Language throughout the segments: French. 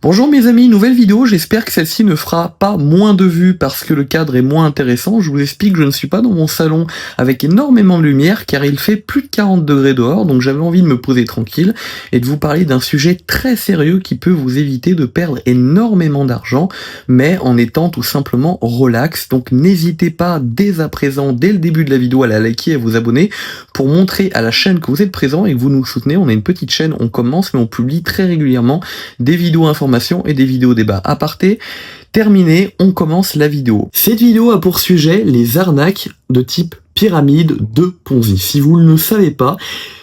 Bonjour mes amis, nouvelle vidéo, j'espère que celle-ci ne fera pas moins de vues parce que le cadre est moins intéressant. Je vous explique, je ne suis pas dans mon salon avec énormément de lumière car il fait plus de 40 degrés dehors, donc j'avais envie de me poser tranquille et de vous parler d'un sujet très sérieux qui peut vous éviter de perdre énormément d'argent, mais en étant tout simplement relax. Donc n'hésitez pas dès à présent, dès le début de la vidéo, à la liker et à vous abonner pour montrer à la chaîne que vous êtes présent et que vous nous soutenez. On a une petite chaîne, on commence mais on publie très régulièrement des vidéos informatives et des vidéos débats. Aparté terminé, on commence la vidéo. Cette vidéo a pour sujet les arnaques de type pyramide de Ponzi. Si vous ne le savez pas,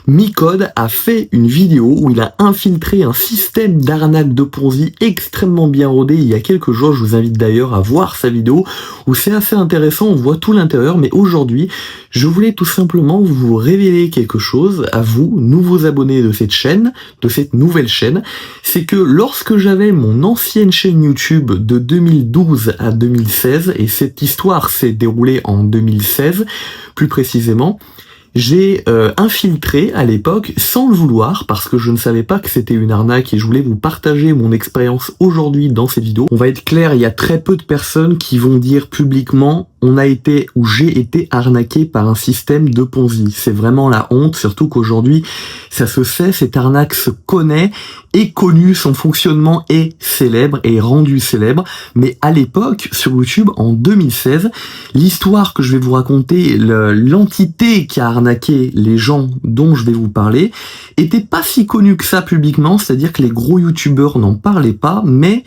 Micode a fait une vidéo où il a infiltré un système d'arnaque de Ponzi extrêmement bien rodé il y a quelques jours. Je vous invite d'ailleurs à voir sa vidéo où c'est assez intéressant, on voit tout l'intérieur. Mais aujourd'hui, je voulais tout simplement vous révéler quelque chose à vous, nouveaux abonnés de cette chaîne, de cette nouvelle chaîne. C'est que lorsque j'avais mon ancienne chaîne YouTube de 2012 à 2016, et cette histoire s'est déroulée en 2016, plus précisément, j'ai infiltré à l'époque sans le vouloir parce que je ne savais pas que c'était une arnaque et je voulais vous partager mon expérience aujourd'hui dans cette vidéo. On va être clair, il y a très peu de personnes qui vont dire publiquement on a été ou j'ai été arnaqué par un système de Ponzi. C'est vraiment la honte, surtout qu'aujourd'hui ça se sait, cette arnaque se connaît, est connue, son fonctionnement est célèbre et rendu célèbre. Mais à l'époque, sur YouTube, en 2016, l'histoire que je vais vous raconter, l'entité qui a arnaqué les gens dont je vais vous parler, était pas si connue que ça publiquement, c'est-à-dire que les gros youtubeurs n'en parlaient pas, mais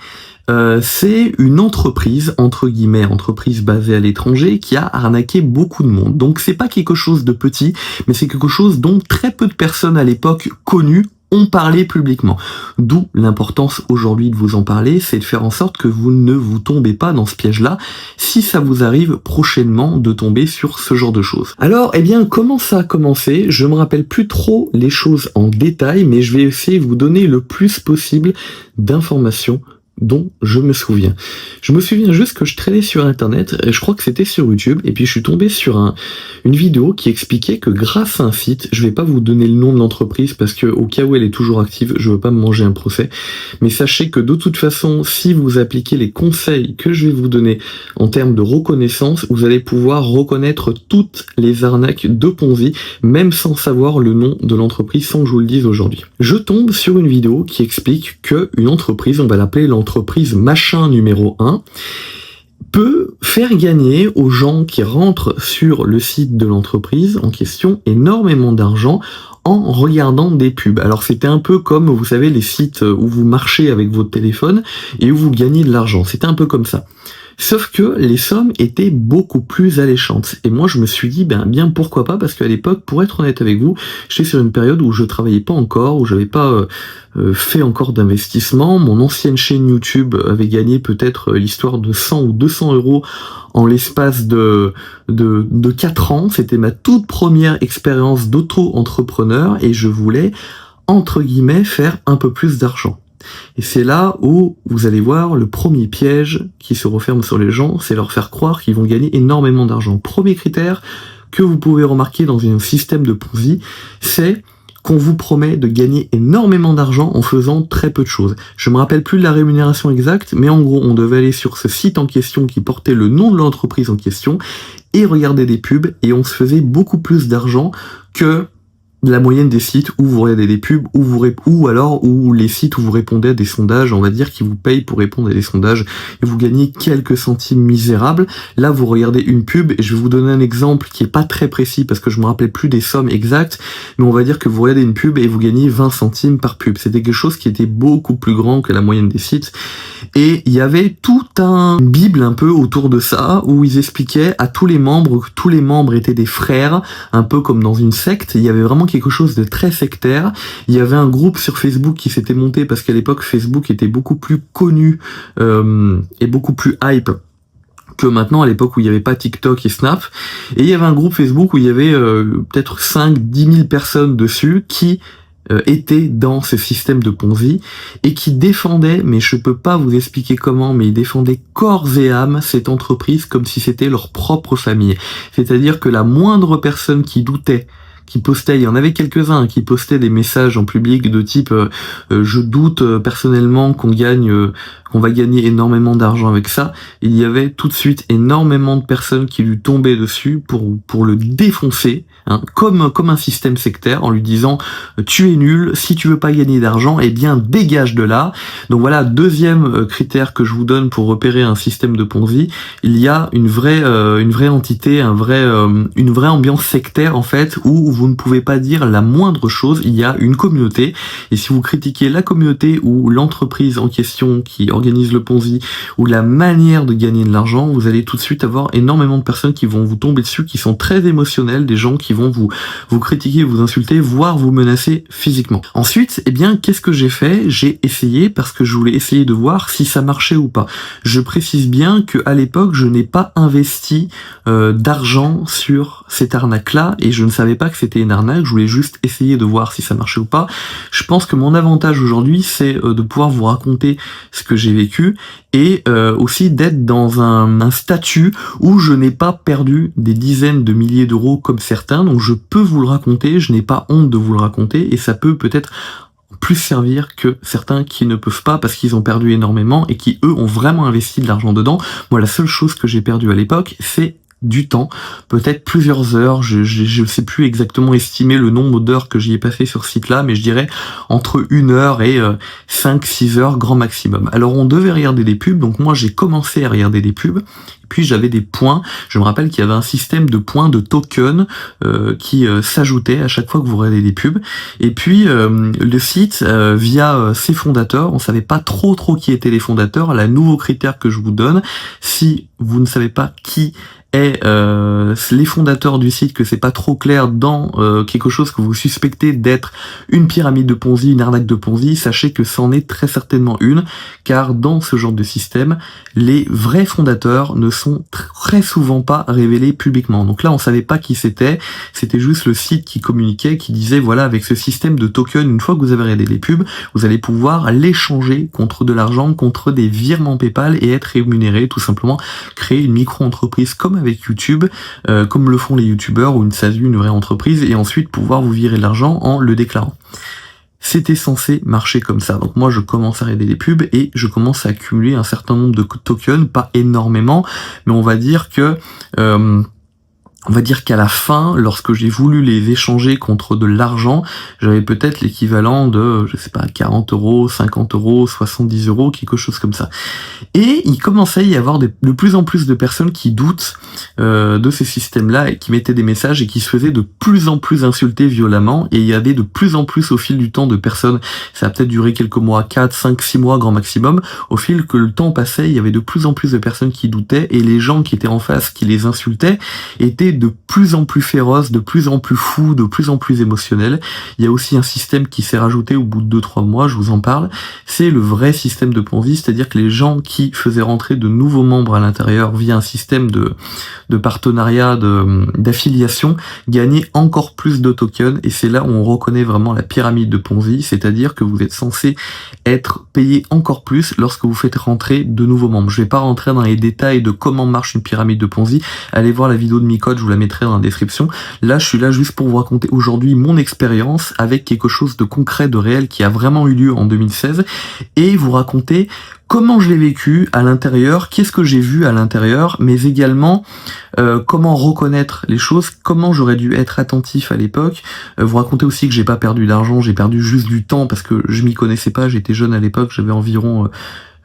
c'est une entreprise, entre guillemets, entreprise basée à l'étranger, qui a arnaqué beaucoup de monde. Donc c'est pas quelque chose de petit, mais c'est quelque chose dont très peu de personnes à l'époque connues ont parlé publiquement. D'où l'importance aujourd'hui de vous en parler, c'est de faire en sorte que vous ne vous tombez pas dans ce piège-là, si ça vous arrive prochainement de tomber sur ce genre de choses. Alors, eh bien, comment ça a commencé? Je me rappelle plus trop les choses en détail, mais je vais essayer de vous donner le plus possible d'informations dont je me souviens. Je me souviens juste que je traînais sur internet, je crois que c'était sur YouTube, et puis je suis tombé sur une vidéo qui expliquait que grâce à un site, je vais pas vous donner le nom de l'entreprise parce que au cas où elle est toujours active, je veux pas me manger un procès, mais sachez que de toute façon, si vous appliquez les conseils que je vais vous donner en termes de reconnaissance, vous allez pouvoir reconnaître toutes les arnaques de Ponzi, même sans savoir le nom de l'entreprise, sans que je vous le dise aujourd'hui. Je tombe sur une vidéo qui explique que une entreprise, on va l'appeler l'entreprise machin numéro 1, peut faire gagner aux gens qui rentrent sur le site de l'entreprise en question énormément d'argent en regardant des pubs. Alors c'était un peu comme, vous savez, les sites où vous marchez avec votre téléphone et où vous gagnez de l'argent. C'était un peu comme ça. Sauf que les sommes étaient beaucoup plus alléchantes. Et moi, je me suis dit, bien pourquoi pas, parce qu'à l'époque, pour être honnête avec vous, j'étais sur une période où je travaillais pas encore, où j'avais pas fait encore d'investissement. Mon ancienne chaîne YouTube avait gagné peut-être l'histoire de 100 ou 200 euros en l'espace de 4 ans. C'était ma toute première expérience d'auto-entrepreneur et je voulais, entre guillemets, faire un peu plus d'argent. Et c'est là où vous allez voir le premier piège qui se referme sur les gens, c'est leur faire croire qu'ils vont gagner énormément d'argent. Premier critère que vous pouvez remarquer dans un système de Ponzi, c'est qu'on vous promet de gagner énormément d'argent en faisant très peu de choses. Je me rappelle plus de la rémunération exacte, mais en gros, on devait aller sur ce site en question qui portait le nom de l'entreprise en question et regarder des pubs, et on se faisait beaucoup plus d'argent que la moyenne des sites où vous regardez des pubs, ou alors où les sites où vous répondez à des sondages, on va dire, qui vous payent pour répondre à des sondages, et vous gagnez quelques centimes misérables. Là, vous regardez une pub, et je vais vous donner un exemple qui est pas très précis, parce que je me rappelle plus des sommes exactes, mais on va dire que vous regardez une pub et vous gagnez 20 centimes par pub. C'était quelque chose qui était beaucoup plus grand que la moyenne des sites. Et il y avait tout un bible un peu autour de ça, où ils expliquaient à tous les membres que tous les membres étaient des frères, un peu comme dans une secte. Il y avait vraiment quelque chose de très sectaire. Il y avait un groupe sur Facebook qui s'était monté parce qu'à l'époque Facebook était beaucoup plus connu et beaucoup plus hype que maintenant, à l'époque où il n'y avait pas TikTok et Snap. Et il y avait un groupe Facebook où il y avait peut-être 5-10 000 personnes dessus qui étaient dans ce système de Ponzi et qui défendaient, mais je peux pas vous expliquer comment, mais ils défendaient corps et âme cette entreprise comme si c'était leur propre famille. C'est-à-dire que la moindre personne qui doutait qui postaient, il y en avait quelques-uns qui postaient des messages en public de type je doute personnellement qu'on va gagner énormément d'argent avec ça. Il y avait tout de suite énormément de personnes qui lui tombaient dessus pour le défoncer, hein, comme un système sectaire, en lui disant tu es nul, si tu veux pas gagner d'argent, eh bien dégage de là. Donc voilà, deuxième critère que je vous donne pour repérer un système de Ponzi, il y a une vraie entité, une vraie ambiance sectaire en fait, où vous ne pouvez pas dire la moindre chose. Il y a une communauté, et si vous critiquez la communauté ou l'entreprise en question qui organise le Ponzi ou la manière de gagner de l'argent, vous allez tout de suite avoir énormément de personnes qui vont vous tomber dessus, qui sont très émotionnelles, des gens qui vont vous critiquer, vous insulter, voire vous menacer physiquement. Ensuite, eh bien, qu'est-ce que j'ai fait? J'ai essayé parce que je voulais essayer de voir si ça marchait ou pas. Je précise bien que à l'époque, je n'ai pas investi d'argent sur cette arnaque-là et je ne savais pas que c'était une arnaque. Je voulais juste essayer de voir si ça marchait ou pas. Je pense que mon avantage aujourd'hui, c'est de pouvoir vous raconter ce que j'ai vécu et aussi d'être dans un statut où je n'ai pas perdu des dizaines de milliers d'euros comme certains, donc je peux vous le raconter, je n'ai pas honte de vous le raconter, et ça peut peut-être plus servir que certains qui ne peuvent pas parce qu'ils ont perdu énormément et qui eux ont vraiment investi de l'argent dedans. Moi, la seule chose que j'ai perdue à l'époque, c'est du temps, peut-être plusieurs heures, je sais plus exactement estimer le nombre d'heures que j'y ai passé sur ce site-là, mais je dirais entre 1 heure et 5-6 heures grand maximum. Alors on devait regarder des pubs, donc moi j'ai commencé à regarder des pubs, puis j'avais des points, je me rappelle qu'il y avait un système de points de tokens qui s'ajoutait à chaque fois que vous regardez des pubs, et puis le site, via ses fondateurs, on savait pas trop qui étaient les fondateurs. La nouveau critère que je vous donne, si vous ne savez pas qui est les fondateurs du site, que c'est pas trop clair dans quelque chose que vous suspectez d'être une pyramide de Ponzi, une arnaque de Ponzi, sachez que c'en est très certainement une, car dans ce genre de système, les vrais fondateurs ne sont très souvent pas révélés publiquement. Donc là, on savait pas qui c'était juste le site qui communiquait, qui disait voilà, avec ce système de token, une fois que vous avez regardé les pubs, vous allez pouvoir l'échanger contre de l'argent, contre des virements PayPal et être rémunéré, tout simplement créer une micro-entreprise comme avec YouTube, comme le font les youtubeurs ou une SASU, une vraie entreprise, et ensuite pouvoir vous virer de l'argent en le déclarant. C'était censé marcher comme ça. Donc moi je commence à regarder les pubs et je commence à accumuler un certain nombre de tokens, pas énormément, mais on va dire que qu'à la fin, lorsque j'ai voulu les échanger contre de l'argent, j'avais peut-être l'équivalent de, je sais pas, 40 euros, 50 euros, 70 euros, quelque chose comme ça. Et il commençait à y avoir de plus en plus de personnes qui doutent de ces systèmes-là et qui mettaient des messages et qui se faisaient de plus en plus insulter violemment, et il y avait de plus en plus au fil du temps de personnes, ça a peut-être duré quelques mois, 4, 5, 6 mois grand maximum, au fil que le temps passait, il y avait de plus en plus de personnes qui doutaient, et les gens qui étaient en face, qui les insultaient, étaient de plus en plus féroces, de plus en plus fous, de plus en plus émotionnels. Il y a aussi un système qui s'est rajouté au bout de 2-3 mois, je vous en parle, c'est le vrai système de Ponzi, c'est-à-dire que les gens qui faisaient rentrer de nouveaux membres à l'intérieur via un système de partenariat, d'affiliation, gagnaient encore plus de tokens, et c'est là où on reconnaît vraiment la pyramide de Ponzi, c'est-à-dire que vous êtes censé être payé encore plus lorsque vous faites rentrer de nouveaux membres. Je vais pas rentrer dans les détails de comment marche une pyramide de Ponzi, allez voir la vidéo de Micode, je vous la mettrai dans la description. Là, je suis là juste pour vous raconter aujourd'hui mon expérience avec quelque chose de concret, de réel, qui a vraiment eu lieu en 2016, et vous raconter comment je l'ai vécu à l'intérieur, qu'est-ce que j'ai vu à l'intérieur, mais également comment reconnaître les choses, comment j'aurais dû être attentif à l'époque. Vous raconter aussi que j'ai pas perdu d'argent, j'ai perdu juste du temps parce que je m'y connaissais pas, j'étais jeune à l'époque, j'avais environ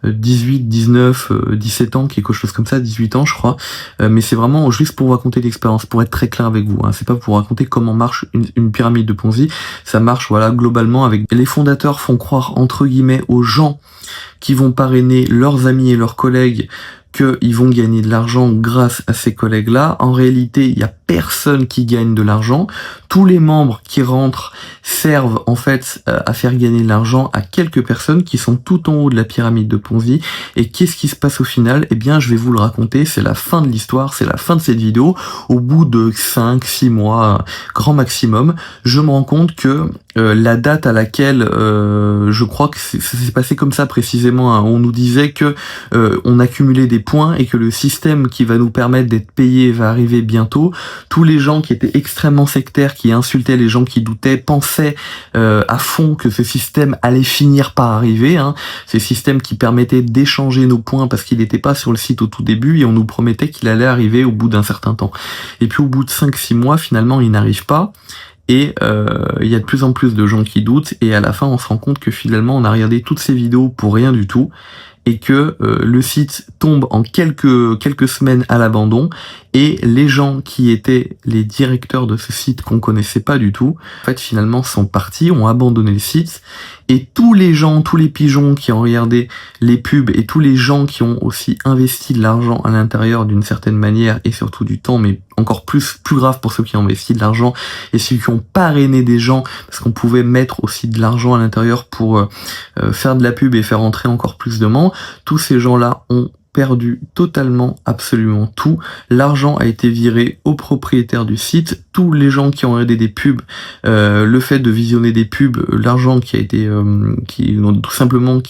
18, 19, 17 ans, quelque chose comme ça, 18 ans je crois, mais c'est vraiment juste pour vous raconter l'expérience, pour être très clair avec vous, hein. C'est pas pour vous raconter comment marche une pyramide de Ponzi, ça marche voilà globalement avec les fondateurs font croire entre guillemets aux gens qui vont parrainer leurs amis et leurs collègues qu'ils vont gagner de l'argent grâce à ces collègues-là. En réalité, il y a personne qui gagne de l'argent. Tous les membres qui rentrent servent en fait à faire gagner de l'argent à quelques personnes qui sont tout en haut de la pyramide de Ponzi. Et qu'est-ce qui se passe au final? Eh bien, je vais vous le raconter. C'est la fin de l'histoire, c'est la fin de cette vidéo. Au bout de 5-6 mois, grand maximum, je me rends compte que la date à laquelle je crois que ça s'est passé comme ça précisément, hein, on nous disait que on accumulait des points et que le système qui va nous permettre d'être payé va arriver bientôt. tous les gens qui étaient extrêmement sectaires, qui insultaient les gens qui doutaient, pensaient à fond que ce système allait finir par arriver, hein. Ces systèmes qui permettaient d'échanger nos points parce qu'il n'était pas sur le site au tout début et on nous promettait qu'il allait arriver au bout d'un certain temps. Et puis au bout de 5-6 mois, finalement, il n'arrive pas. Et il y a de plus en plus de gens qui doutent, et à la fin on se rend compte que finalement on a regardé toutes ces vidéos pour rien du tout, et que le site tombe en quelques semaines à l'abandon, et les gens qui étaient les directeurs de ce site qu'on connaissait pas du tout, en fait finalement sont partis, ont abandonné le site, et tous les gens, tous les pigeons qui ont regardé les pubs, et tous les gens qui ont aussi investi de l'argent à l'intérieur d'une certaine manière, et surtout du temps, mais encore plus grave pour ceux qui ont investi de l'argent, et ceux qui ont parrainé des gens, parce qu'on pouvait mettre aussi de l'argent à l'intérieur pour faire de la pub et faire entrer encore plus de monde, tous ces gens-là ont perdu totalement, absolument tout. L'argent a été viré aux propriétaires du site. Tous les gens qui ont regardé des pubs, le fait de visionner des pubs, l'argent qui a été, tout simplement,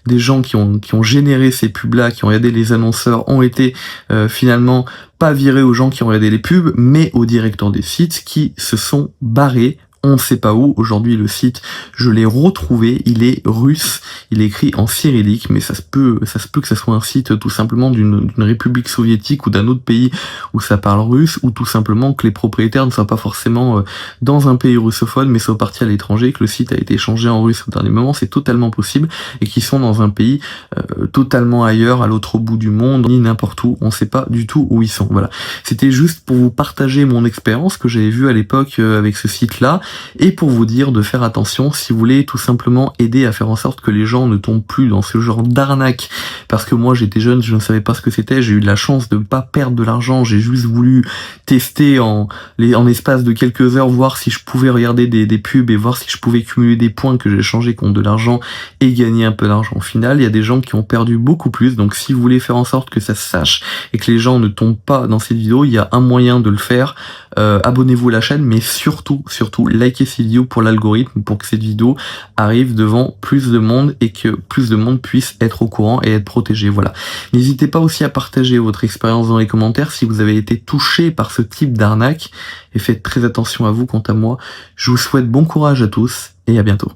des gens qui ont généré ces pubs-là, qui ont regardé les annonceurs, ont été finalement pas virés aux gens qui ont regardé les pubs, mais aux directeurs des sites qui se sont barrés. On ne sait pas où. Aujourd'hui, le site, je l'ai retrouvé, il est russe, il est écrit en cyrillique, mais ça se peut que ça soit un site tout simplement d'une république soviétique ou d'un autre pays où ça parle russe, ou tout simplement que les propriétaires ne soient pas forcément dans un pays russophone, mais soient partis à l'étranger, que le site a été changé en russe au dernier moment, c'est totalement possible, et qu'ils sont dans un pays totalement ailleurs, à l'autre bout du monde, ni n'importe où, on ne sait pas du tout où ils sont. Voilà. C'était juste pour vous partager mon expérience que j'avais vue à l'époque avec ce site-là, et pour vous dire de faire attention si vous voulez tout simplement aider à faire en sorte que les gens ne tombent plus dans ce genre d'arnaque. Parce que moi j'étais jeune, je ne savais pas ce que c'était, j'ai eu de la chance de ne pas perdre de l'argent, j'ai juste voulu tester en espace de quelques heures, voir si je pouvais regarder des pubs et voir si je pouvais cumuler des points que j'ai changés contre de l'argent et gagner un peu d'argent au final. Il y a des gens qui ont perdu beaucoup plus, donc si vous voulez faire en sorte que ça se sache et que les gens ne tombent pas dans cette vidéo, il y a un moyen de le faire. Abonnez-vous à la chaîne, mais surtout, likez cette vidéo pour l'algorithme, pour que cette vidéo arrive devant plus de monde et que plus de monde puisse être au courant et être protégé. Voilà. N'hésitez pas aussi à partager votre expérience dans les commentaires si vous avez été touché par ce type d'arnaque, et faites très attention à vous. Quant à moi, je vous souhaite bon courage à tous et à bientôt.